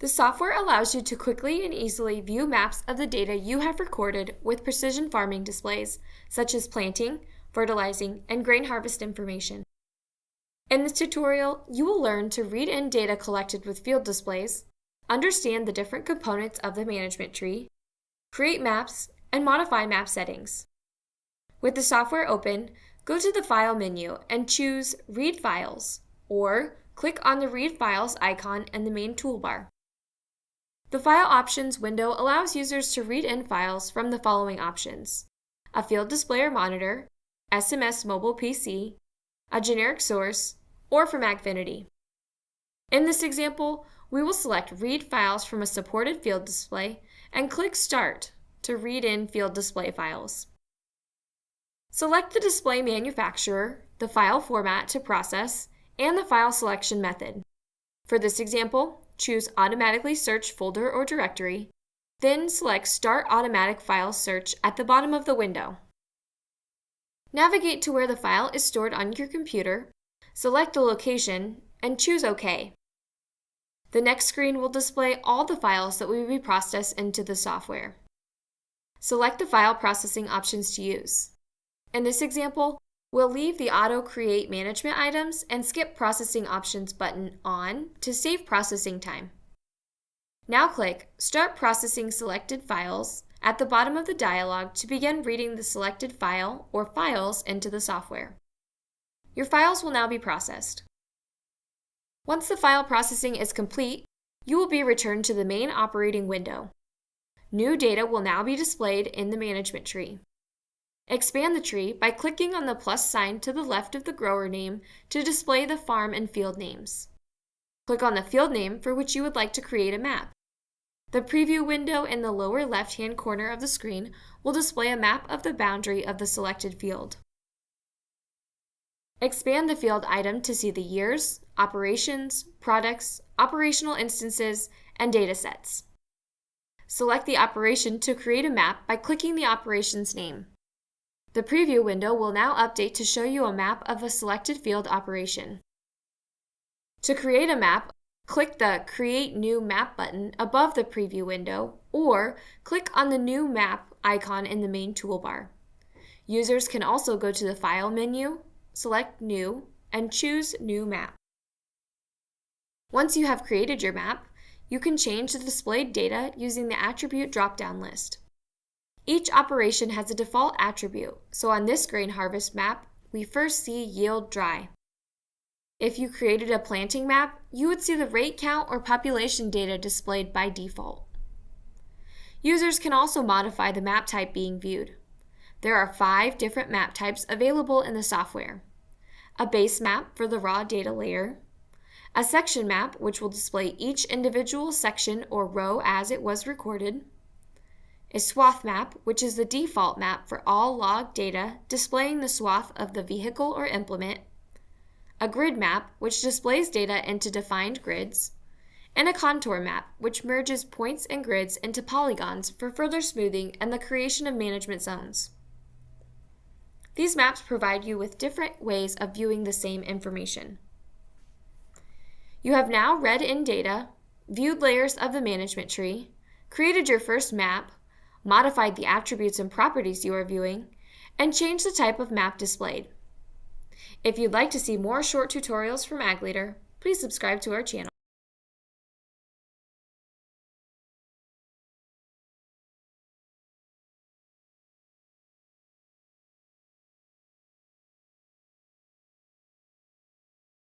The software allows you to quickly and easily view maps of the data you have recorded with precision farming displays, such as planting, fertilizing, and grain harvest information. In this tutorial, you will learn to read in data collected with field displays, understand the different components of the management tree, create maps, and modify map settings. With the software open, go to the File menu and choose Read Files, or click on the Read Files icon in the main toolbar. The File Options window allows users to read in files from the following options: a field display or monitor, SMS mobile PC, a generic source, or from Agfinity. In this example, we will select Read Files from a supported field display and click Start to read in field display files. Select the display manufacturer, the file format to process, and the file selection method. For this example, choose Automatically Search Folder or Directory, then select Start Automatic File Search at the bottom of the window. Navigate to where the file is stored on your computer, select the location, and choose OK. The next screen will display all the files that will be processed into the software. Select the file processing options to use. In this example, we'll leave the Auto Create Management Items and skip Processing Options button on to save processing time. Now click Start Processing Selected Files at the bottom of the dialog to begin reading the selected file or files into the software. Your files will now be processed. Once the file processing is complete, you will be returned to the main operating window. New data will now be displayed in the management tree. Expand the tree by clicking on the plus sign to the left of the grower name to display the farm and field names. Click on the field name for which you would like to create a map. The preview window in the lower left-hand corner of the screen will display a map of the boundary of the selected field. Expand the field item to see the years, operations, products, operational instances, and data sets. Select the operation to create a map by clicking the operation's name. The preview window will now update to show you a map of a selected field operation. To create a map, click the Create New Map button above the preview window, or click on the New Map icon in the main toolbar. Users can also go to the File menu, select New, and choose New Map. Once you have created your map, you can change the displayed data using the Attribute drop-down list. Each operation has a default attribute, so on this grain harvest map, we first see Yield Dry. If you created a planting map, you would see the rate count or population data displayed by default. Users can also modify the map type being viewed. There are 5 different map types available in the software: a base map for the raw data layer, a section map which will display each individual section or row as it was recorded, a swath map, which is the default map for all log data displaying the swath of the vehicle or implement, a grid map, which displays data into defined grids, and a contour map, which merges points and grids into polygons for further smoothing and the creation of management zones. These maps provide you with different ways of viewing the same information. You have now read in data, viewed layers of the management tree, created your first map, modified the attributes and properties you are viewing, and changed the type of map displayed. If you'd like to see more short tutorials from Ag Leader, please subscribe to our channel.